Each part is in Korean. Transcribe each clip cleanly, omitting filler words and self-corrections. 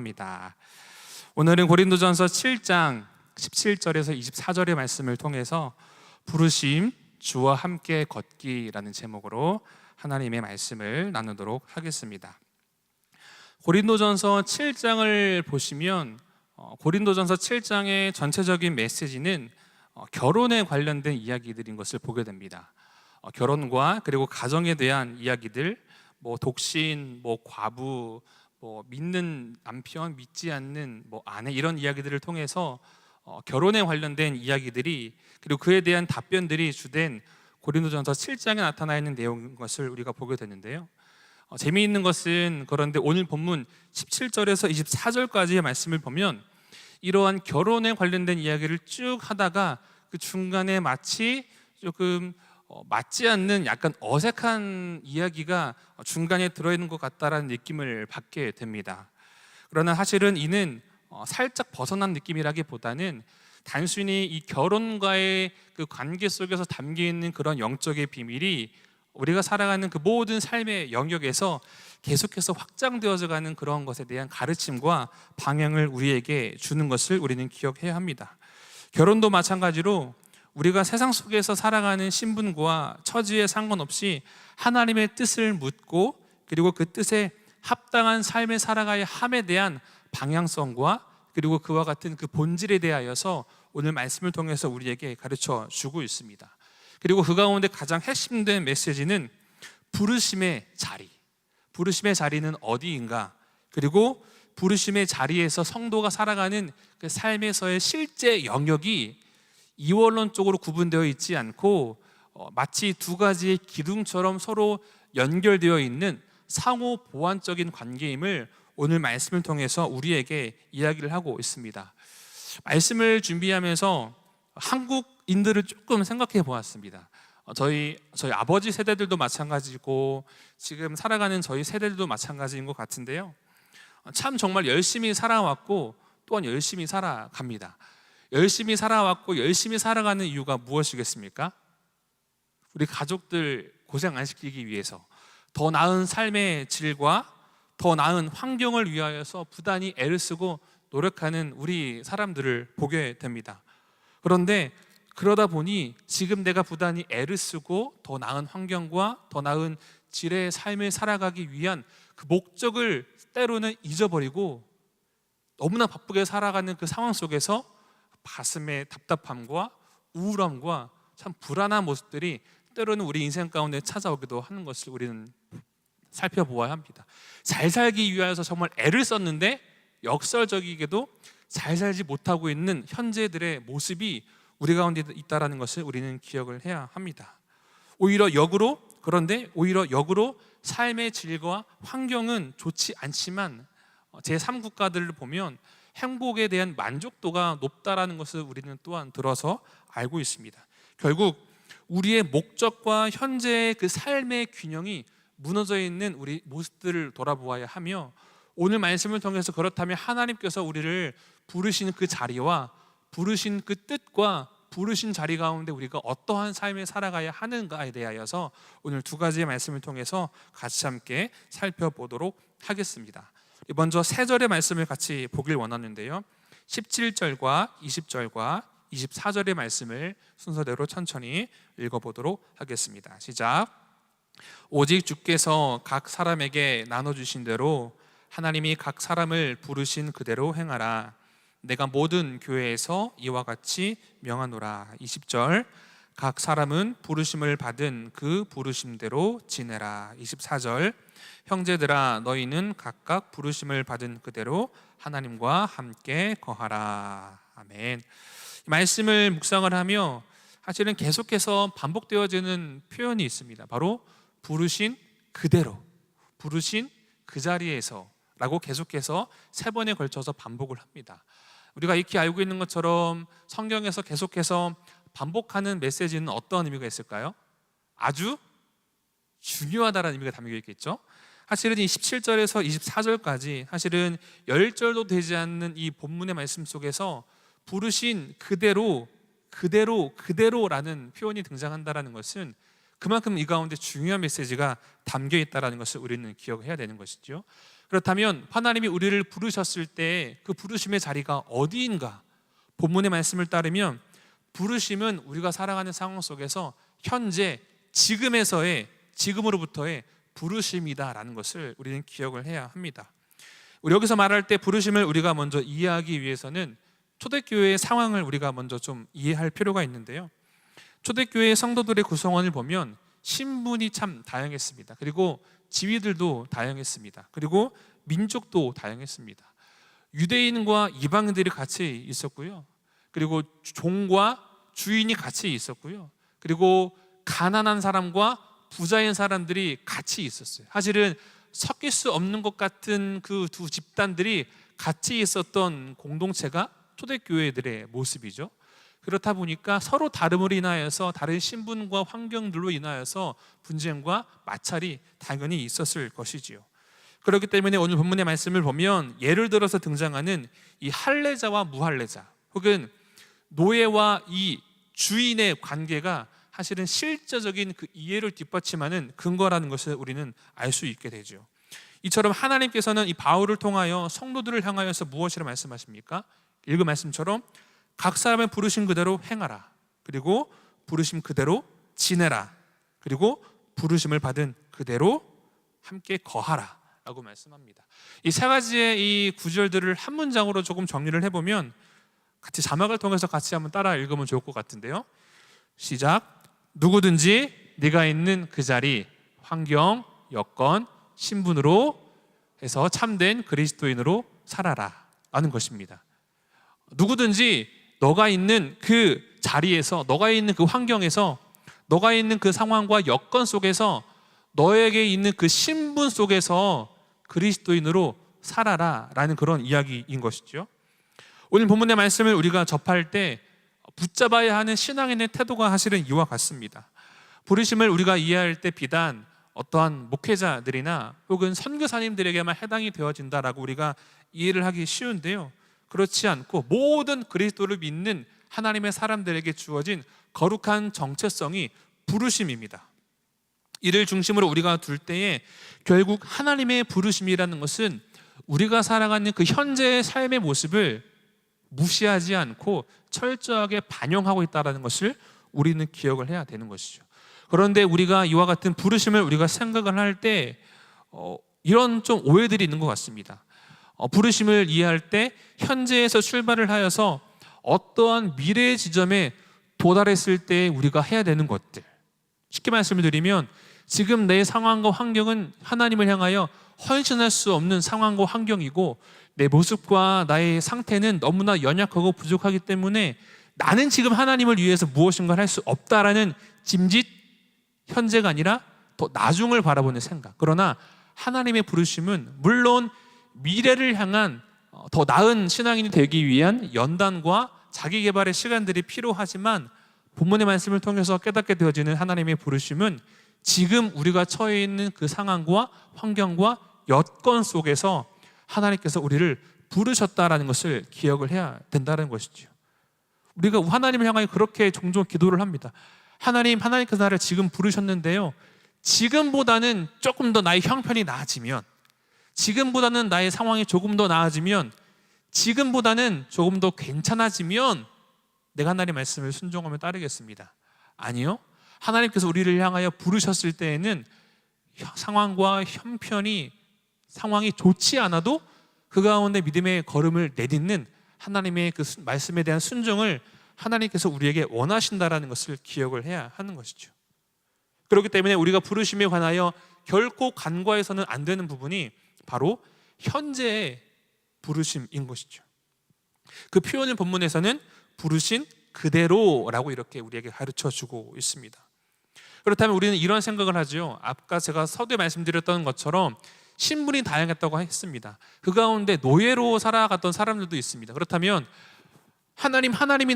합니다. 오늘은 고린도전서 7장 17절에서 24절의 말씀을 통해서 부르심, 주와 함께 걷기라는 제목으로 하나님의 말씀을 나누도록 하겠습니다. 고린도전서 7장을 보시면 고린도전서 7장의 전체적인 메시지는 결혼에 관련된 이야기들인 것을 보게 됩니다. 결혼과 그리고 가정에 대한 이야기들, 독신, 과부, 믿는 남편, 믿지 않는 아내, 이런 이야기들을 통해서 결혼에 관련된 이야기들이, 그리고 그에 대한 답변들이 주된 고린도전서 7장에 나타나 있는 내용인 것을 우리가 보게 되는데요. 재미있는 것은, 그런데 오늘 본문 17절에서 24절까지의 말씀을 보면 이러한 결혼에 관련된 이야기를 쭉 하다가 그 중간에 마치 조금 맞지 않는 약간 어색한 이야기가 중간에 들어있는 것 같다라는 느낌을 받게 됩니다. 그러나 사실은 이는 살짝 벗어난 느낌이라기보다는 단순히 이 결혼과의 그 관계 속에서 담겨있는 그런 영적의 비밀이 우리가 살아가는 그 모든 삶의 영역에서 계속해서 확장되어져 가는 그런 것에 대한 가르침과 방향을 우리에게 주는 것을 우리는 기억해야 합니다. 결혼도 마찬가지로 우리가 세상 속에서 살아가는 신분과 처지에 상관없이 하나님의 뜻을 묻고, 그리고 그 뜻에 합당한 삶을 살아가야 함에 대한 방향성과, 그리고 그와 같은 그 본질에 대하여서 오늘 말씀을 통해서 우리에게 가르쳐 주고 있습니다. 그리고 그 가운데 가장 핵심된 메시지는 부르심의 자리, 부르심의 자리는 어디인가, 그리고 부르심의 자리에서 성도가 살아가는 그 삶에서의 실제 영역이 이원론적으로 구분되어 있지 않고 마치 두 가지의 기둥처럼 서로 연결되어 있는 상호 보완적인 관계임을 오늘 말씀을 통해서 우리에게 이야기를 하고 있습니다. 말씀을 준비하면서 한국인들을 조금 생각해 보았습니다. 저희 아버지 세대들도 마찬가지고 지금 살아가는 저희 세대들도 마찬가지인 것 같은데요. 참 정말 열심히 살아왔고 또한 열심히 살아갑니다. 열심히 살아왔고 열심히 살아가는 이유가 무엇이겠습니까? 우리 가족들 고생 안 시키기 위해서, 더 나은 삶의 질과 더 나은 환경을 위하여서 부단히 애를 쓰고 노력하는 우리 사람들을 보게 됩니다. 그런데 그러다 보니 지금 내가 부단히 애를 쓰고 더 나은 환경과 더 나은 질의 삶을 살아가기 위한 그 목적을 때로는 잊어버리고 너무나 바쁘게 살아가는 그 상황 속에서 가슴의 답답함과 우울함과 참 불안한 모습들이 때로는 우리 인생 가운데 찾아오기도 하는 것을 우리는 살펴보아야 합니다. 잘 살기 위하여서 정말 애를 썼는데 역설적이게도 잘 살지 못하고 있는 현재들의 모습이 우리 가운데 있다는 것을 우리는 기억을 해야 합니다. 그런데 오히려 역으로 삶의 질과 환경은 좋지 않지만 제3국가들을 보면 행복에 대한 만족도가 높다라는 것을 우리는 또한 들어서 알고 있습니다. 결국 우리의 목적과 현재의 그 삶의 균형이 무너져 있는 우리 모습들을 돌아보아야 하며, 오늘 말씀을 통해서 그렇다면 하나님께서 우리를 부르신 그 자리와 부르신 그 뜻과 부르신 자리 가운데 우리가 어떠한 삶을 살아가야 하는가에 대하여서 오늘 두 가지의 말씀을 통해서 같이 함께 살펴보도록 하겠습니다. 먼저 세 절의 말씀을 같이 보길 원하는데요, 17절과 20절과 24절의 말씀을 순서대로 천천히 읽어보도록 하겠습니다. 시작. 오직 주께서 각 사람에게 나눠주신 대로 하나님이 각 사람을 부르신 그대로 행하라. 내가 모든 교회에서 이와 같이 명하노라. 20절. 각 사람은 부르심을 받은 그 부르심대로 지내라. 24절. 형제들아, 너희는 각각 부르심을 받은 그대로 하나님과 함께 거하라. 아멘. 이 말씀을 묵상을 하며 사실은 계속해서 반복되어지는 표현이 있습니다. 바로 부르신 그대로, 부르신 그 자리에서 라고 계속해서 세 번에 걸쳐서 반복을 합니다. 우리가 익히 알고 있는 것처럼 성경에서 계속해서 반복하는 메시지는 어떤 의미가 있을까요? 아주 중요하다는 의미가 담겨 있겠죠. 사실은 이 17절에서 24절까지 사실은 10절도 되지 않는 이 본문의 말씀 속에서 부르신 그대로라는 표현이 등장한다는 것은 그만큼 이 가운데 중요한 메시지가 담겨 있다는 것을 우리는 기억해야 되는 것이죠. 그렇다면 하나님이 우리를 부르셨을 때 그 부르심의 자리가 어디인가? 본문의 말씀을 따르면 부르심은 우리가 살아가는 상황 속에서 현재 지금으로부터의 부르심이다라는 것을 우리는 기억을 해야 합니다. 우리 여기서 말할 때 부르심을 우리가 먼저 이해하기 위해서는 초대교회의 상황을 우리가 먼저 좀 이해할 필요가 있는데요. 초대교회 성도들의 구성원을 보면 신분이 참 다양했습니다. 그리고 지위들도 다양했습니다. 그리고 민족도 다양했습니다. 유대인과 이방인들이 같이 있었고요. 그리고 종과 주인이 같이 있었고요. 그리고 가난한 사람과 부자인 사람들이 같이 있었어요. 사실은 섞일 수 없는 것 같은 그 두 집단들이 같이 있었던 공동체가 초대교회들의 모습이죠. 그렇다 보니까 서로 다름으로 인하여서 다른 신분과 환경들로 인하여서 분쟁과 마찰이 당연히 있었을 것이지요. 그렇기 때문에 오늘 본문의 말씀을 보면 예를 들어서 등장하는 이 할례자와 무할례자 혹은 노예와 이 주인의 관계가 사실은 실제적인 그 이해를 뒷받침하는 근거라는 것을 우리는 알 수 있게 되죠. 이처럼 하나님께서는 이 바울을 통하여 성도들을 향하여서 무엇이라 말씀하십니까? 읽은 말씀처럼 각 사람의 부르심 그대로 행하라. 그리고 부르심 그대로 지내라. 그리고 부르심을 받은 그대로 함께 거하라 라고 말씀합니다. 이 세 가지의 이 구절들을 한 문장으로 조금 정리를 해보면 같이 자막을 통해서 같이 한번 따라 읽으면 좋을 것 같은데요. 시작. 누구든지 네가 있는 그 자리, 환경, 여건, 신분으로 해서 참된 그리스도인으로 살아라 라는 것입니다. 누구든지 너가 있는 그 자리에서, 너가 있는 그 환경에서, 너가 있는 그 상황과 여건 속에서, 너에게 있는 그 신분 속에서 그리스도인으로 살아라 라는 그런 이야기인 것이죠. 오늘 본문의 말씀을 우리가 접할 때 붙잡아야 하는 신앙인의 태도가 사실은 이와 같습니다. 부르심을 우리가 이해할 때 비단 어떠한 목회자들이나 혹은 선교사님들에게만 해당이 되어진다라고 우리가 이해를 하기 쉬운데요, 그렇지 않고 모든 그리스도를 믿는 하나님의 사람들에게 주어진 거룩한 정체성이 부르심입니다. 이를 중심으로 우리가 둘 때에 결국 하나님의 부르심이라는 것은 우리가 살아가는 그 현재의 삶의 모습을 무시하지 않고 철저하게 반영하고 있다는 것을 우리는 기억을 해야 되는 것이죠. 그런데 우리가 이와 같은 부르심을 우리가 생각을 할 때 이런 좀 오해들이 있는 것 같습니다. 부르심을 이해할 때 현재에서 출발을 하여서 어떠한 미래의 지점에 도달했을 때 우리가 해야 되는 것들, 쉽게 말씀을 드리면 지금 내 상황과 환경은 하나님을 향하여 헌신할 수 없는 상황과 환경이고 내 모습과 나의 상태는 너무나 연약하고 부족하기 때문에 나는 지금 하나님을 위해서 무엇인가를 할 수 없다라는 짐짓 현재가 아니라 더 나중을 바라보는 생각. 그러나 하나님의 부르심은 물론 미래를 향한 더 나은 신앙인이 되기 위한 연단과 자기 개발의 시간들이 필요하지만 본문의 말씀을 통해서 깨닫게 되어지는 하나님의 부르심은 지금 우리가 처해 있는 그 상황과 환경과 여건 속에서 하나님께서 우리를 부르셨다라는 것을 기억을 해야 된다는 것이죠. 우리가 하나님을 향하여 그렇게 종종 기도를 합니다. 하나님께서 나를 지금 부르셨는데요, 지금보다는 조금 더 나의 형편이 나아지면, 지금보다는 나의 상황이 조금 더 나아지면, 지금보다는 조금 더 괜찮아지면 내가 하나님의 말씀을 순종하며 따르겠습니다. 아니요, 하나님께서 우리를 향하여 부르셨을 때에는 상황과 형편이 상황이 좋지 않아도 그 가운데 믿음의 걸음을 내딛는 하나님의 그 말씀에 대한 순종을 하나님께서 우리에게 원하신다라는 것을 기억을 해야 하는 것이죠. 그렇기 때문에 우리가 부르심에 관하여 결코 간과해서는 안 되는 부분이 바로 현재의 부르심인 것이죠. 그 표현을 본문에서는 부르신 그대로라고 이렇게 우리에게 가르쳐주고 있습니다. 그렇다면 우리는 이런 생각을 하죠. 아까 제가 서두에 말씀드렸던 것처럼 신분이 다양했다고 했습니다. 그 가운데 노예로 살아갔던 사람들도 있습니다. 그렇다면 하나님이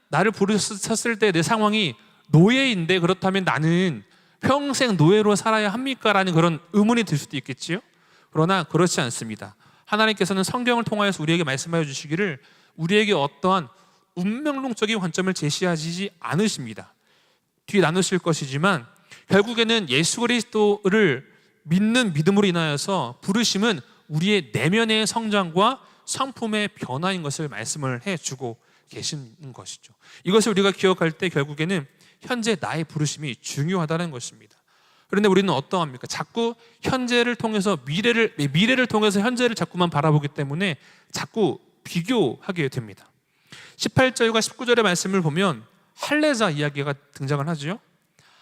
나를 부르셨을 때 내 상황이 노예인데 그렇다면 나는 평생 노예로 살아야 합니까? 라는 그런 의문이 들 수도 있겠지요. 그러나 그렇지 않습니다. 하나님께서는 성경을 통하여서 우리에게 말씀하여 주시기를 우리에게 어떠한 운명론적인 관점을 제시하지 않으십니다. 뒤에 나누실 것이지만 결국에는 예수 그리스도를 믿는 믿음으로 인하여서 부르심은 우리의 내면의 성장과 성품의 변화인 것을 말씀을 해주고 계시는 것이죠. 이것을 우리가 기억할 때 결국에는 현재 나의 부르심이 중요하다는 것입니다. 그런데 우리는 어떠합니까? 자꾸 현재를 통해서 미래를 통해서 현재를 자꾸만 바라보기 때문에 자꾸 비교하게 됩니다. 18절과 19절의 말씀을 보면 할례자 이야기가 등장을 하죠.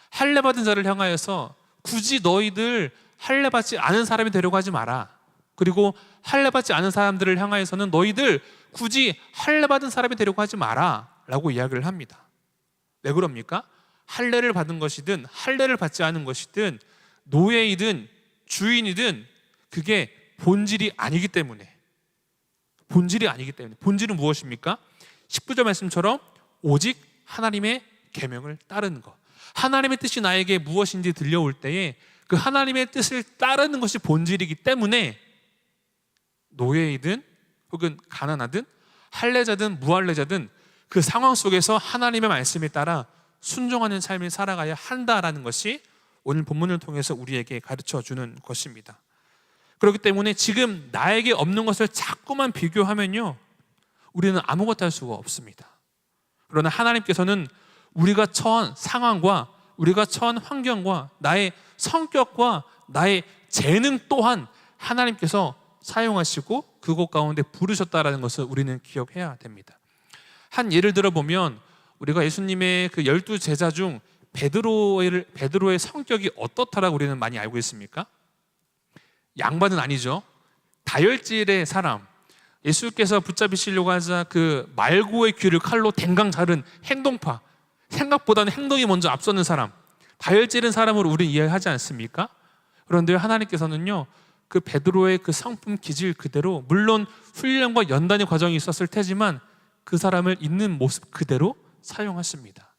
할례 받은 자를 향하여서 굳이 너희들 할례 받지 않은 사람이 되려고 하지 마라. 그리고 할례 받지 않은 사람들을 향하여서는 너희들 굳이 할례 받은 사람이 되려고 하지 마라 라고 이야기를 합니다. 왜 그럽니까? 할례를 받은 것이든 할례를 받지 않은 것이든 노예이든 주인이든 그게 본질이 아니기 때문에. 본질은 무엇입니까? 19절 말씀처럼 오직 하나님의 계명을 따르는 것. 하나님의 뜻이 나에게 무엇인지 들려올 때에 그 하나님의 뜻을 따르는 것이 본질이기 때문에 노예이든 혹은 가난하든 할례자든 무할례자든 그 상황 속에서 하나님의 말씀에 따라 순종하는 삶을 살아가야 한다라는 것이 오늘 본문을 통해서 우리에게 가르쳐주는 것입니다. 그렇기 때문에 지금 나에게 없는 것을 자꾸만 비교하면요, 우리는 아무것도 할 수가 없습니다. 그러나 하나님께서는 우리가 처한 상황과 우리가 처한 환경과 나의 성격과 나의 재능 또한 하나님께서 사용하시고 그곳 가운데 부르셨다라는 것을 우리는 기억해야 됩니다. 한 예를 들어보면 우리가 예수님의 그 12제자 중 베드로의 성격이 어떻다라고 우리는 많이 알고 있습니까? 양반은 아니죠. 다혈질의 사람, 예수께서 붙잡으시려고 하자 그 말고의 귀를 칼로 댕강 자른 행동파, 생각보다는 행동이 먼저 앞서는 사람, 다혈질은 사람으로 우리는 이해하지 않습니까? 그런데 하나님께서는요, 그 베드로의 그 성품 기질 그대로, 물론 훈련과 연단의 과정이 있었을 테지만 그 사람을 있는 모습 그대로 사용하십니다.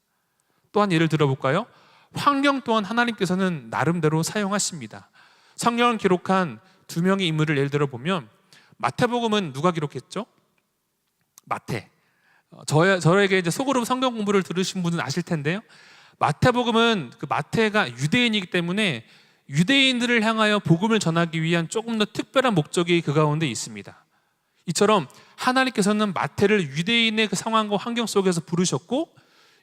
또한 예를 들어볼까요? 환경 또한 하나님께서는 나름대로 사용하십니다. 성경을 기록한 두 명의 인물을 예를 들어보면 마태복음은 누가 기록했죠? 마태. 저에게 이제 속으로 성경 공부를 들으신 분은 아실 텐데요. 마태복음은 그 마태가 유대인이기 때문에 유대인들을 향하여 복음을 전하기 위한 조금 더 특별한 목적이 그 가운데 있습니다. 이처럼 하나님께서는 마태를 유대인의 그 상황과 환경 속에서 부르셨고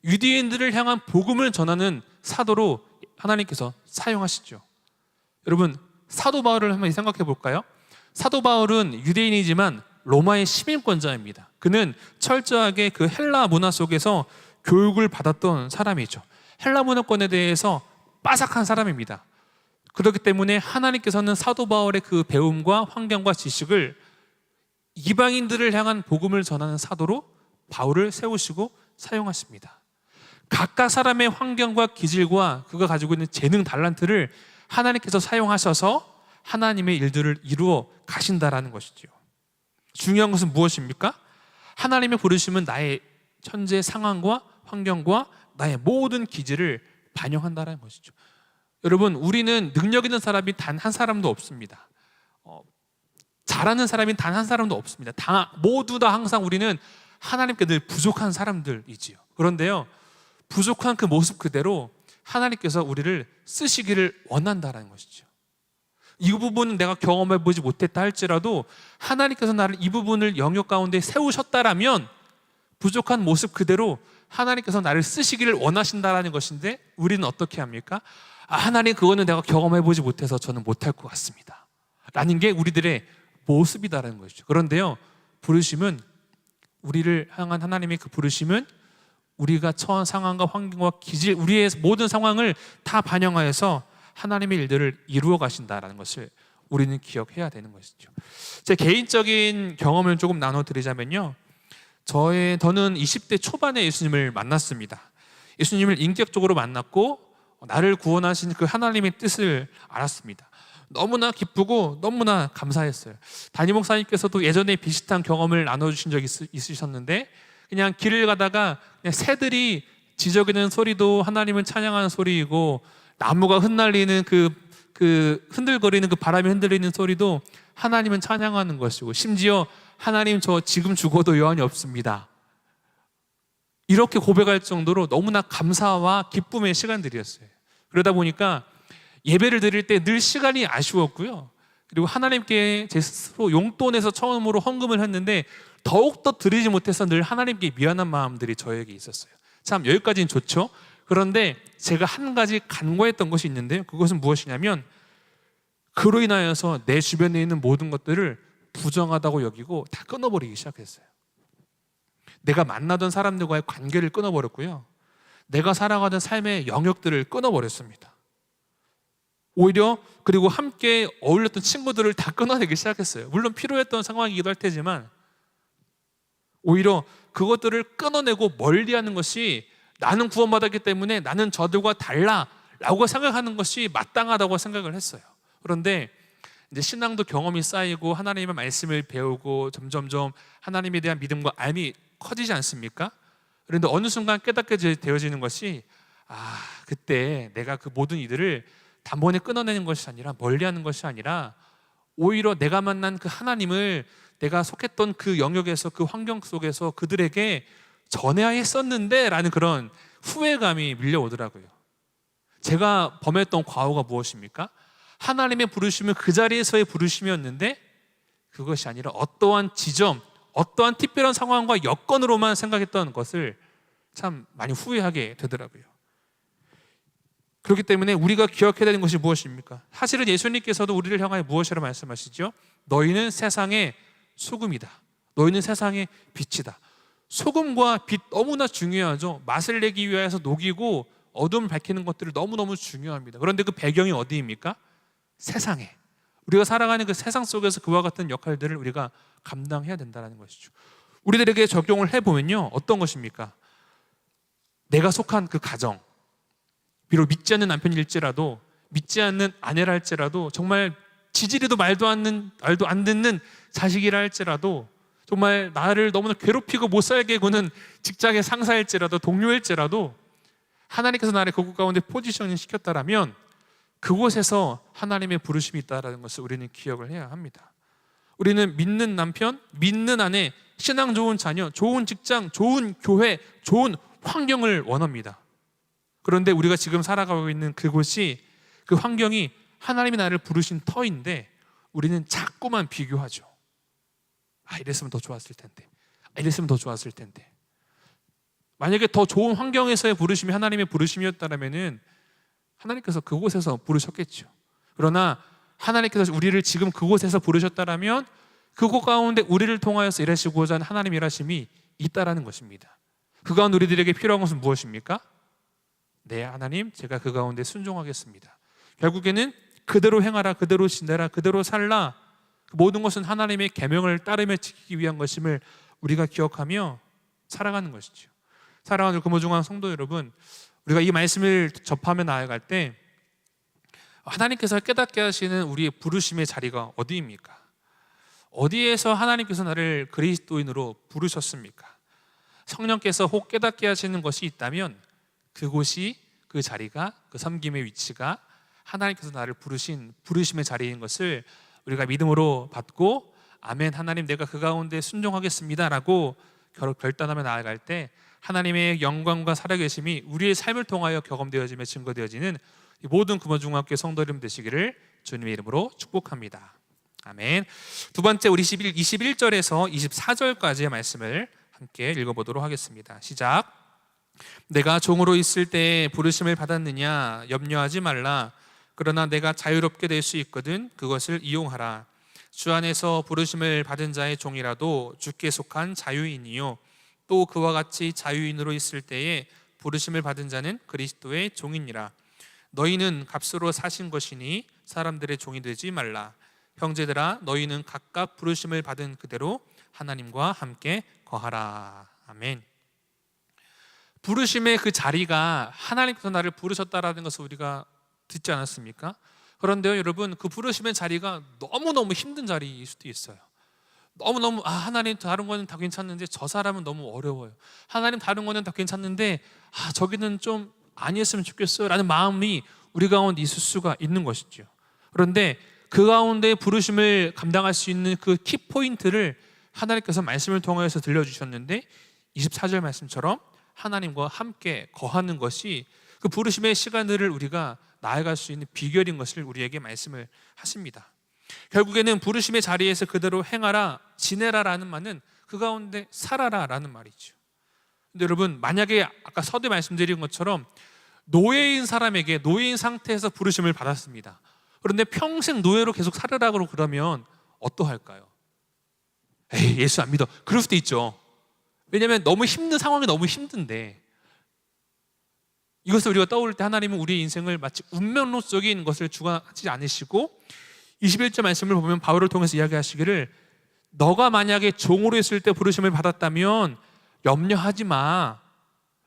유대인들을 향한 복음을 전하는 사도로 하나님께서 사용하시죠. 여러분, 사도 바울을 한번 생각해 볼까요? 사도 바울은 유대인이지만 로마의 시민권자입니다. 그는 철저하게 그 헬라 문화 속에서 교육을 받았던 사람이죠. 헬라 문화권에 대해서 빠삭한 사람입니다. 그렇기 때문에 하나님께서는 사도 바울의 그 배움과 환경과 지식을 이방인들을 향한 복음을 전하는 사도로 바울을 세우시고 사용하십니다. 각각 사람의 환경과 기질과 그가 가지고 있는 재능 달란트를 하나님께서 사용하셔서 하나님의 일들을 이루어 가신다라는 것이죠. 중요한 것은 무엇입니까? 하나님의 부르심은 나의 현재 상황과 환경과 나의 모든 기질을 반영한다는 것이죠. 여러분, 우리는 능력 있는 사람이 단 한 사람도 없습니다. 잘하는 사람이 단 한 사람도 없습니다. 모두 다 항상 우리는 하나님께 늘 부족한 사람들이지요. 그런데요, 부족한 그 모습 그대로 하나님께서 우리를 쓰시기를 원한다는 것이죠. 이 부분은 내가 경험해보지 못했다 할지라도 하나님께서 나를 이 부분을 영역 가운데 세우셨다라면 부족한 모습 그대로 하나님께서 나를 쓰시기를 원하신다라는 것인데 우리는 어떻게 합니까? 하나님, 그거는 내가 경험해보지 못해서 저는 못할 것 같습니다 라는 게 우리들의 모습이다라는 것이죠. 그런데요, 부르심은, 우리를 향한 하나님의 그 부르심은 우리가 처한 상황과 환경과 기질, 우리의 모든 상황을 다 반영하여서 하나님의 일들을 이루어 가신다라는 것을 우리는 기억해야 되는 것이죠. 제 개인적인 경험을 조금 나눠드리자면요, 저는 20대 초반에 예수님을 만났습니다. 예수님을 인격적으로 만났고 나를 구원하신 그 하나님의 뜻을 알았습니다. 너무나 기쁘고 너무나 감사했어요. 담임 목사님께서도 예전에 비슷한 경험을 나눠주신 적이 있으셨는데, 그냥 길을 가다가 그냥 새들이 지저귀는 소리도 하나님을 찬양하는 소리이고, 나무가 흩날리는 그 흔들거리는 그 바람이 흔들리는 소리도 하나님은 찬양하는 것이고, 심지어 하나님, 저 지금 죽어도 여한이 없습니다, 이렇게 고백할 정도로 너무나 감사와 기쁨의 시간들이었어요. 그러다 보니까 예배를 드릴 때 늘 시간이 아쉬웠고요, 그리고 하나님께 제 스스로 용돈에서 처음으로 헌금을 했는데 더욱더 드리지 못해서 늘 하나님께 미안한 마음들이 저에게 있었어요. 참 여기까지는 좋죠. 그런데 제가 한 가지 간과했던 것이 있는데요, 그것은 무엇이냐면 그로 인하여서 내 주변에 있는 모든 것들을 부정하다고 여기고 다 끊어버리기 시작했어요. 내가 만나던 사람들과의 관계를 끊어버렸고요, 내가 살아가던 삶의 영역들을 끊어버렸습니다. 오히려 그리고 함께 어울렸던 친구들을 다 끊어내기 시작했어요. 물론 필요했던 상황이기도 할 테지만 오히려 그것들을 끊어내고 멀리하는 것이 나는 구원받았기 때문에 나는 저들과 달라라고 생각하는 것이 마땅하다고 생각을 했어요. 그런데 이제 신앙도 경험이 쌓이고 하나님의 말씀을 배우고 점점점 하나님에 대한 믿음과 알미 커지지 않습니까? 그런데 어느 순간 깨닫게 되어지는 것이 그때 내가 그 모든 이들을 단번에 끊어내는 것이 아니라 멀리하는 것이 아니라 오히려 내가 만난 그 하나님을 내가 속했던 그 영역에서 그 환경 속에서 그들에게 전해야 했었는데 라는 그런 후회감이 밀려오더라고요. 제가 범했던 과오가 무엇입니까? 하나님의 부르심은 그 자리에서의 부르심이었는데 그것이 아니라 어떠한 지점, 어떠한 특별한 상황과 여건으로만 생각했던 것을 참 많이 후회하게 되더라고요. 그렇기 때문에 우리가 기억해야 되는 것이 무엇입니까? 사실은 예수님께서도 우리를 향하여 무엇이라 말씀하시죠? 너희는 세상의 소금이다. 너희는 세상의 빛이다. 소금과 빛 너무나 중요하죠. 맛을 내기 위해서 녹이고 어둠을 밝히는 것들을 너무너무 중요합니다. 그런데 그 배경이 어디입니까? 세상에. 우리가 살아가는 그 세상 속에서 그와 같은 역할들을 우리가 감당해야 된다는 것이죠. 우리들에게 적용을 해보면요, 어떤 것입니까? 내가 속한 그 가정, 비록 믿지 않는 남편일지라도, 믿지 않는 아내라 할지라도, 정말 지지리도 말도 안 듣는 자식이라 할지라도, 정말 나를 너무나 괴롭히고 못 살게 구는 직장의 상사일지라도, 동료일지라도 하나님께서 나를 그곳 가운데 포지셔닝 시켰다라면 그곳에서 하나님의 부르심이 있다는 것을 우리는 기억을 해야 합니다. 우리는 믿는 남편, 믿는 아내, 신앙 좋은 자녀, 좋은 직장, 좋은 교회, 좋은 환경을 원합니다. 그런데 우리가 지금 살아가고 있는 그곳이, 그 환경이 하나님이 나를 부르신 터인데 우리는 자꾸만 비교하죠. 이랬으면 더 좋았을 텐데, 이랬으면 더 좋았을 텐데. 만약에 더 좋은 환경에서의 부르심이 하나님의 부르심이었다면 하나님께서 그곳에서 부르셨겠죠. 그러나 하나님께서 우리를 지금 그곳에서 부르셨다면 그곳 가운데 우리를 통하여서 일하시고자 하는 하나님의 일하심이 있다라는 것입니다. 그 가운데 우리들에게 필요한 것은 무엇입니까? 네, 하나님, 제가 그 가운데 순종하겠습니다. 결국에는 그대로 행하라, 그대로 지내라, 그대로 살라, 모든 것은 하나님의 계명을 따르며 지키기 위한 것임을 우리가 기억하며 살아가는 것이죠. 사랑하는 금호중앙 성도 여러분, 우리가 이 말씀을 접하며 나아갈 때 하나님께서 깨닫게 하시는 우리의 부르심의 자리가 어디입니까? 어디에서 하나님께서 나를 그리스도인으로 부르셨습니까? 성령께서 혹 깨닫게 하시는 것이 있다면 그곳이, 그 자리가, 그 섬김의 위치가 하나님께서 나를 부르신 부르심의 자리인 것을 우리가 믿음으로 받고, 아멘, 하나님 내가 그 가운데 순종하겠습니다 라고 결단하며 나아갈 때 하나님의 영광과 살아계심이 우리의 삶을 통하여 경험되어지며 증거되어지는 모든 금호중학교 성도 여러분 되시기를 주님의 이름으로 축복합니다. 아멘. 두 번째, 우리 21절에서 24절까지의 말씀을 함께 읽어보도록 하겠습니다. 시작. 내가 종으로 있을 때 부르심을 받았느냐? 염려하지 말라. 그러나 내가 자유롭게 될 수 있거든 그것을 이용하라. 주 안에서 부르심을 받은 자의 종이라도 주께 속한 자유인이요, 또 그와 같이 자유인으로 있을 때에 부르심을 받은 자는 그리스도의 종이니라. 너희는 값으로 사신 것이니 사람들의 종이 되지 말라. 형제들아, 너희는 각각 부르심을 받은 그대로 하나님과 함께 거하라. 아멘. 부르심의 그 자리가 하나님께서 나를 부르셨다라는 것을 우리가 듣지 않았습니까? 그런데요, 여러분, 그 부르심의 자리가 너무너무 힘든 자리일 수도 있어요. 너무너무 하나님 다른 거는 다 괜찮은데 저 사람은 너무 어려워요. 하나님 다른 거는 다 괜찮은데 저기는 좀 아니었으면 좋겠어요 라는 마음이 우리 가운데 있을 수가 있는 것이죠. 그런데 그 가운데 부르심을 감당할 수 있는 그 키포인트를 하나님께서 말씀을 통해서 들려주셨는데 24절 말씀처럼 하나님과 함께 거하는 것이 그 부르심의 시간들을 우리가 나아갈 수 있는 비결인 것을 우리에게 말씀을 하십니다. 결국에는 부르심의 자리에서 그대로 행하라, 지내라라는 말은 그 가운데 살아라라는 말이죠. 근데 여러분, 만약에 아까 서두에 말씀드린 것처럼 노예인 사람에게 노예인 상태에서 부르심을 받았습니다. 그런데 평생 노예로 계속 살으라고 그러면 어떠할까요? 에이, 예수 안 믿어. 그럴 수도 있죠. 왜냐하면 너무 힘든 상황이 너무 힘든데, 이것을 우리가 떠올 때 하나님은 우리의 인생을 마치 운명론적인 것을 주관하지 않으시고 21절 말씀을 보면 바울을 통해서 이야기하시기를, 너가 만약에 종으로 있을 때 부르심을 받았다면 염려하지 마.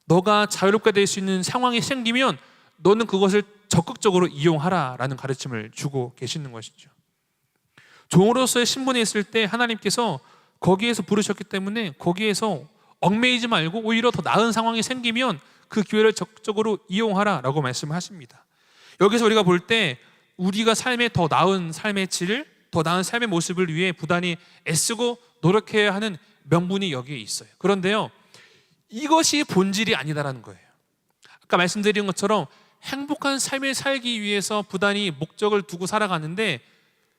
너가 자유롭게 될 수 있는 상황이 생기면 너는 그것을 적극적으로 이용하라 라는 가르침을 주고 계시는 것이죠. 종으로서의 신분에 있을 때 하나님께서 거기에서 부르셨기 때문에 거기에서 얽매이지 말고 오히려 더 나은 상황이 생기면 그 기회를 적극적으로 이용하라 라고 말씀하십니다. 여기서 우리가 볼 때 우리가 삶의 더 나은 삶의 질을, 더 나은 삶의 모습을 위해 부단히 애쓰고 노력해야 하는 명분이 여기에 있어요. 그런데요, 이것이 본질이 아니다라는 거예요. 아까 말씀드린 것처럼 행복한 삶을 살기 위해서 부단히 목적을 두고 살아가는데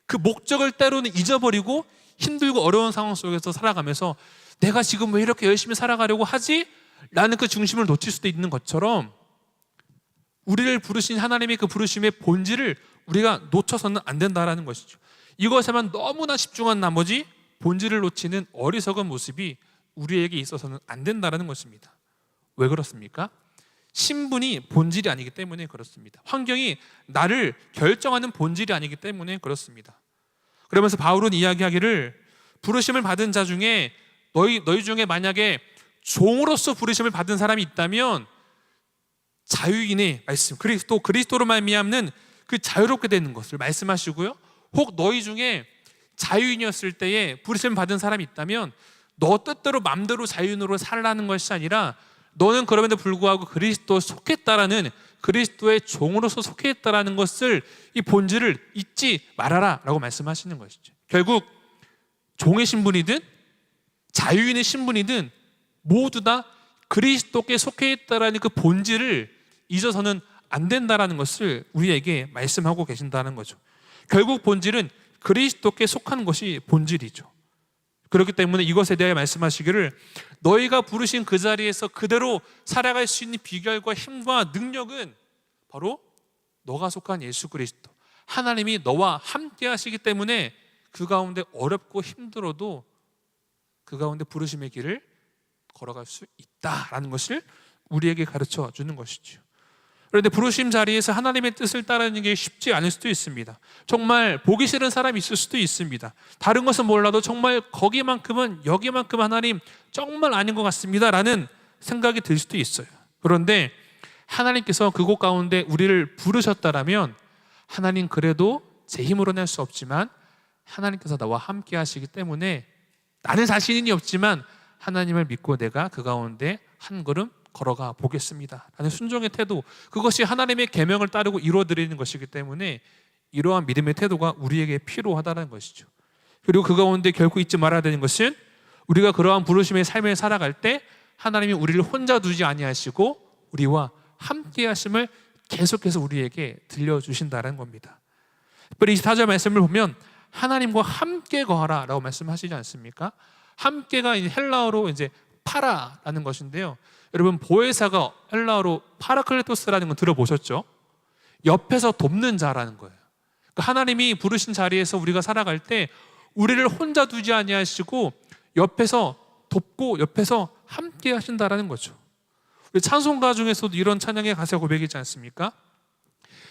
그 목적을 때로는 잊어버리고 힘들고 어려운 상황 속에서 살아가면서 내가 지금 왜 이렇게 열심히 살아가려고 하지? 라는 그 중심을 놓칠 수도 있는 것처럼 우리를 부르신 하나님의 그 부르심의 본질을 우리가 놓쳐서는 안 된다라는 것이죠. 이것에만 너무나 집중한 나머지 본질을 놓치는 어리석은 모습이 우리에게 있어서는 안 된다라는 것입니다. 왜 그렇습니까? 신분이 본질이 아니기 때문에 그렇습니다. 환경이 나를 결정하는 본질이 아니기 때문에 그렇습니다. 그러면서 바울은 이야기하기를, 부르심을 받은 자 중에 너희 중에 만약에 종으로서 부르심을 받은 사람이 있다면 자유인의 말씀, 그리스도로 말미암는 그 자유롭게 되는 것을 말씀하시고요, 혹 너희 중에 자유인이었을 때에 부르심을 받은 사람이 있다면 너 뜻대로 마음대로 자유인으로 살라는 것이 아니라 너는 그럼에도 불구하고 그리스도에 속했다라는, 그리스도의 종으로서 속했다라는 것을, 이 본질을 잊지 말아라 라고 말씀하시는 것이죠. 결국 종의 신분이든 자유인의 신분이든 모두 다 그리스도께 속해 있다라는 그 본질을 잊어서는 안 된다라는 것을 우리에게 말씀하고 계신다는 거죠. 결국 본질은 그리스도께 속한 것이 본질이죠. 그렇기 때문에 이것에 대해 말씀하시기를, 너희가 부르신 그 자리에서 그대로 살아갈 수 있는 비결과 힘과 능력은 바로 너가 속한 예수 그리스도, 하나님이 너와 함께 하시기 때문에 그 가운데 어렵고 힘들어도 그 가운데 부르심의 길을 걸어갈 수 있다라는 것을 우리에게 가르쳐 주는 것이죠. 그런데 부르심 자리에서 하나님의 뜻을 따르는 게 쉽지 않을 수도 있습니다. 정말 보기 싫은 사람이 있을 수도 있습니다. 다른 것은 몰라도 정말 거기만큼은, 여기만큼 하나님 정말 아닌 것 같습니다 라는 생각이 들 수도 있어요. 그런데 하나님께서 그곳 가운데 우리를 부르셨다라면 하나님 그래도 제 힘으로 낼 수 없지만 하나님께서 나와 함께 하시기 때문에 나는 자신이 없지만 하나님을 믿고 내가 그 가운데 한 걸음 걸어가 보겠습니다 라는 순종의 태도, 그것이 하나님의 계명을 따르고 이루어드리는 것이기 때문에 이러한 믿음의 태도가 우리에게 필요하다는 것이죠. 그리고 그 가운데 결코 잊지 말아야 되는 것은, 우리가 그러한 부르심의 삶을 살아갈 때 하나님이 우리를 혼자 두지 아니하시고 우리와 함께 하심을 계속해서 우리에게 들려주신다는 겁니다. 특별히 24절 말씀을 보면 하나님과 함께 거하라 라고 말씀하시지 않습니까? 함께가 헬라어로 이제 파라라는 것인데요, 여러분 보혜사가 헬라어로 파라클레토스라는 건 들어보셨죠? 옆에서 돕는 자라는 거예요. 그러니까 하나님이 부르신 자리에서 우리가 살아갈 때 우리를 혼자 두지 아니하시고 옆에서 돕고 옆에서 함께 하신다라는 거죠. 우리 찬송가 중에서도 이런 찬양의 가사 고백이지 않습니까?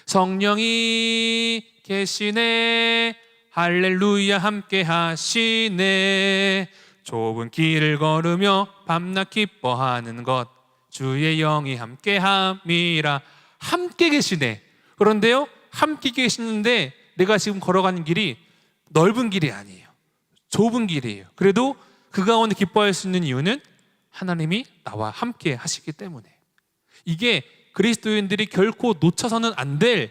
성령이 계시네, 할렐루야 함께 하시네, 좁은 길을 걸으며 밤낮 기뻐하는 것, 주의 영이 함께함이라. 함께 계시네. 그런데요, 함께 계시는데 내가 지금 걸어가는 길이 넓은 길이 아니에요. 좁은 길이에요. 그래도 그 가운데 기뻐할 수 있는 이유는 하나님이 나와 함께 하시기 때문에. 이게 그리스도인들이 결코 놓쳐서는 안 될,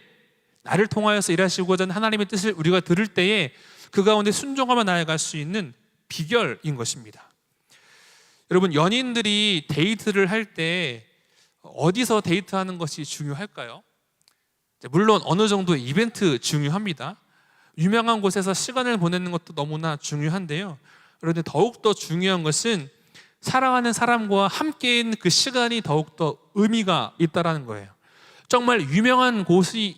나를 통하여서 일하시고자 하는 하나님의 뜻을 우리가 들을 때에 그 가운데 순종하며 나아갈 수 있는 비결인 것입니다. 여러분, 연인들이 데이트를 할 때 어디서 데이트하는 것이 중요할까요? 물론 어느 정도 이벤트 중요합니다. 유명한 곳에서 시간을 보내는 것도 너무나 중요한데요. 그런데 더욱더 중요한 것은 사랑하는 사람과 함께 있는 그 시간이 더욱더 의미가 있다는 거예요. 정말 유명한 곳이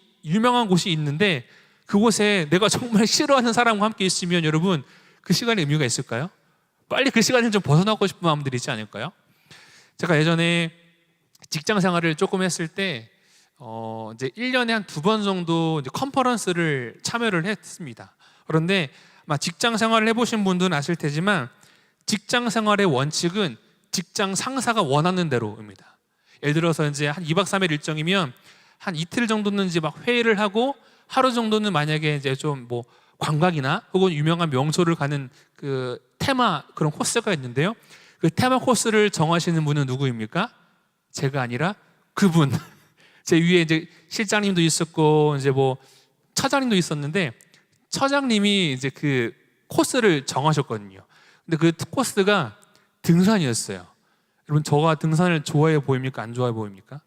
있는데 그곳에 내가 정말 싫어하는 사람과 함께 있으면 여러분 그 시간에 의미가 있을까요? 빨리 그 시간을 좀 벗어나고 싶은 마음들이 있지 않을까요? 제가 예전에 직장 생활을 조금 했을 때 이제 1년에 한 2번 정도 이제 컨퍼런스를 참여를 했습니다. 그런데 아마 직장 생활을 해보신 분들은 아실 테지만 직장 생활의 원칙은 직장 상사가 원하는 대로입니다. 예를 들어서 이제 한 2박 3일 일정이면 한 이틀 정도는 이제 막 회의를 하고 하루 정도는 만약에 이제 좀 뭐 관광이나 혹은 유명한 명소를 가는 그 테마 그런 코스가 있는데요. 그 테마 코스를 정하시는 분은 누구입니까? 제가 아니라 그분. 제 위에 이제 실장님도 있었고 이제 뭐 처장님도 있었는데 처장님이 이제 그 코스를 정하셨거든요. 근데 그 코스가 등산이었어요. 여러분 저가 등산을 좋아해 보입니까? 안 좋아해 보입니까?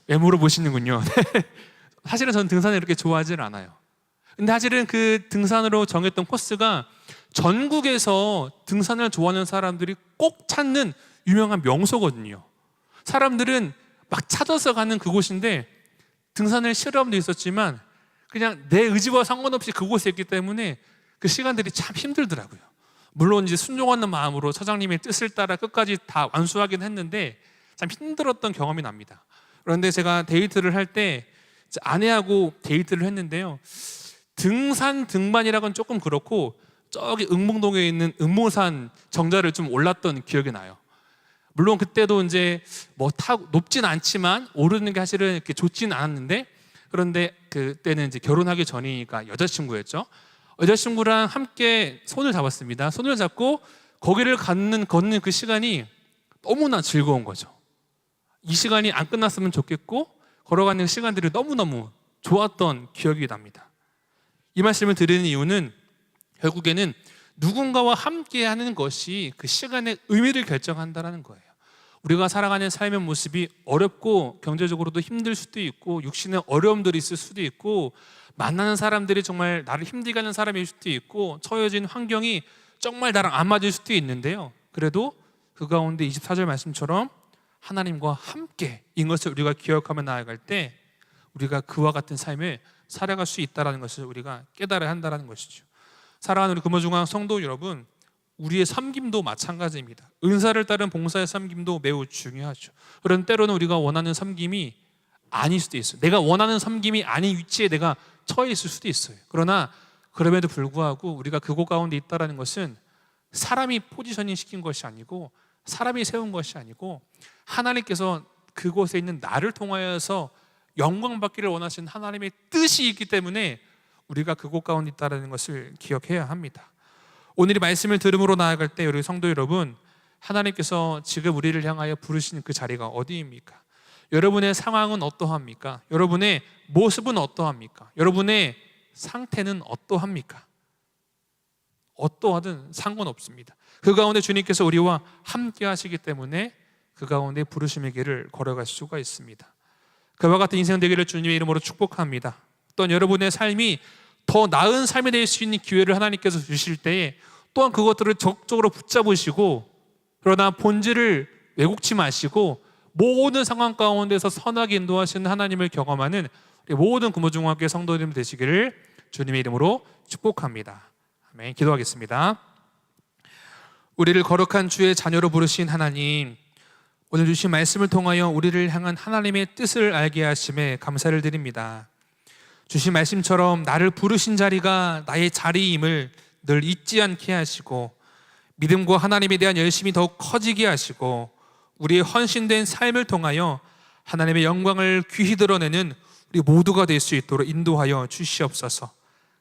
왜 물어보시는군요. 사실은 저는 등산을 이렇게 좋아하지는 않아요. 근데 사실은 그 등산으로 정했던 코스가 전국에서 등산을 좋아하는 사람들이 꼭 찾는 유명한 명소거든요. 사람들은 막 찾아서 가는 그곳인데 등산을 싫어하는 분도 있었지만 그냥 내 의지와 상관없이 그곳에 있기 때문에 그 시간들이 참 힘들더라고요. 물론 이제 순종하는 마음으로 처장님의 뜻을 따라 끝까지 다 완수하긴 했는데 참 힘들었던 경험이 납니다. 그런데 제가 데이트를 할 때 아내하고 데이트를 했는데요. 등산 등반이라고는 조금 그렇고 저기 응봉동에 있는 응모산 정자를 좀 올랐던 기억이 나요. 물론 그때도 이제 뭐 높진 않지만 오르는 게 사실은 이렇게 좋지는 않았는데 그런데 그때는 이제 결혼하기 전이니까 여자친구였죠. 여자친구랑 함께 손을 잡았습니다. 손을 잡고 거기를 걷는 그 시간이 너무나 즐거운 거죠. 이 시간이 안 끝났으면 좋겠고 걸어가는 시간들이 너무너무 좋았던 기억이 납니다. 이 말씀을 드리는 이유는 결국에는 누군가와 함께 하는 것이 그 시간의 의미를 결정한다는 거예요. 우리가 살아가는 삶의 모습이 어렵고 경제적으로도 힘들 수도 있고 육신의 어려움들이 있을 수도 있고 만나는 사람들이 정말 나를 힘들게 하는 사람일 수도 있고 처해진 환경이 정말 나랑 안 맞을 수도 있는데요. 그래도 그 가운데 24절 말씀처럼 하나님과 함께인 것을 우리가 기억하며 나아갈 때 우리가 그와 같은 삶을 살아갈 수 있다는 것을 우리가 깨달아야 한다는 것이죠. 사랑하는 우리 금호중앙 성도 여러분, 우리의 섬김도 마찬가지입니다. 은사를 따른 봉사의 섬김도 매우 중요하죠. 그런 때로는 우리가 원하는 섬김이 아닐 수도 있어요. 내가 원하는 섬김이 아닌 위치에 내가 처해 있을 수도 있어요. 그러나 그럼에도 불구하고 우리가 그곳 가운데 있다는 것은 사람이 포지셔닝 시킨 것이 아니고 사람이 세운 것이 아니고 하나님께서 그곳에 있는 나를 통하여서 영광받기를 원하시는 하나님의 뜻이 있기 때문에 우리가 그곳 가운데 있다는 것을 기억해야 합니다. 오늘 이 말씀을 들음으로 나아갈 때 우리 성도 여러분, 하나님께서 지금 우리를 향하여 부르시는 그 자리가 어디입니까? 여러분의 상황은 어떠합니까? 여러분의 모습은 어떠합니까? 여러분의 상태는 어떠합니까? 어떠하든 상관없습니다. 그 가운데 주님께서 우리와 함께 하시기 때문에 그 가운데 부르심의 길을 걸어갈 수가 있습니다. 그와 같은 인생 되기를 주님의 이름으로 축복합니다. 또한 여러분의 삶이 더 나은 삶이 될 수 있는 기회를 하나님께서 주실 때에 또한 그것들을 적극적으로 붙잡으시고 그러나 본질을 왜곡치 마시고 모든 상황 가운데서 선하게 인도하시는 하나님을 경험하는 우리 모든 금호중학교 성도님 되시기를 주님의 이름으로 축복합니다. 아멘. 기도하겠습니다. 우리를 거룩한 주의 자녀로 부르신 하나님, 오늘 주신 말씀을 통하여 우리를 향한 하나님의 뜻을 알게 하심에 감사를 드립니다. 주신 말씀처럼 나를 부르신 자리가 나의 자리임을 늘 잊지 않게 하시고 믿음과 하나님에 대한 열심이 더욱 커지게 하시고 우리의 헌신된 삶을 통하여 하나님의 영광을 귀히 드러내는 우리 모두가 될 수 있도록 인도하여 주시옵소서.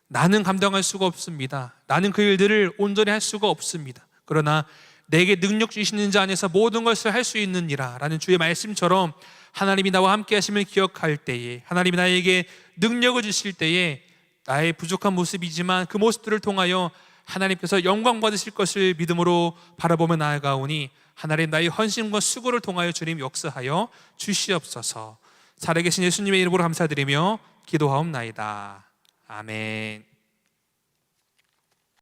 나는 감당할 수가 없습니다. 나는 그 일들을 온전히 할 수가 없습니다. 그러나 내게 능력 주시는 자 안에서 모든 것을 할 수 있느니라 라는 주의 말씀처럼 하나님이 나와 함께 하심을 기억할 때에, 하나님이 나에게 능력을 주실 때에 나의 부족한 모습이지만 그 모습들을 통하여 하나님께서 영광 받으실 것을 믿음으로 바라보며 나아가오니 하나님 나의 헌신과 수고를 통하여 주님 역사하여 주시옵소서. 살아계신 예수님의 이름으로 감사드리며 기도하옵나이다. 아멘.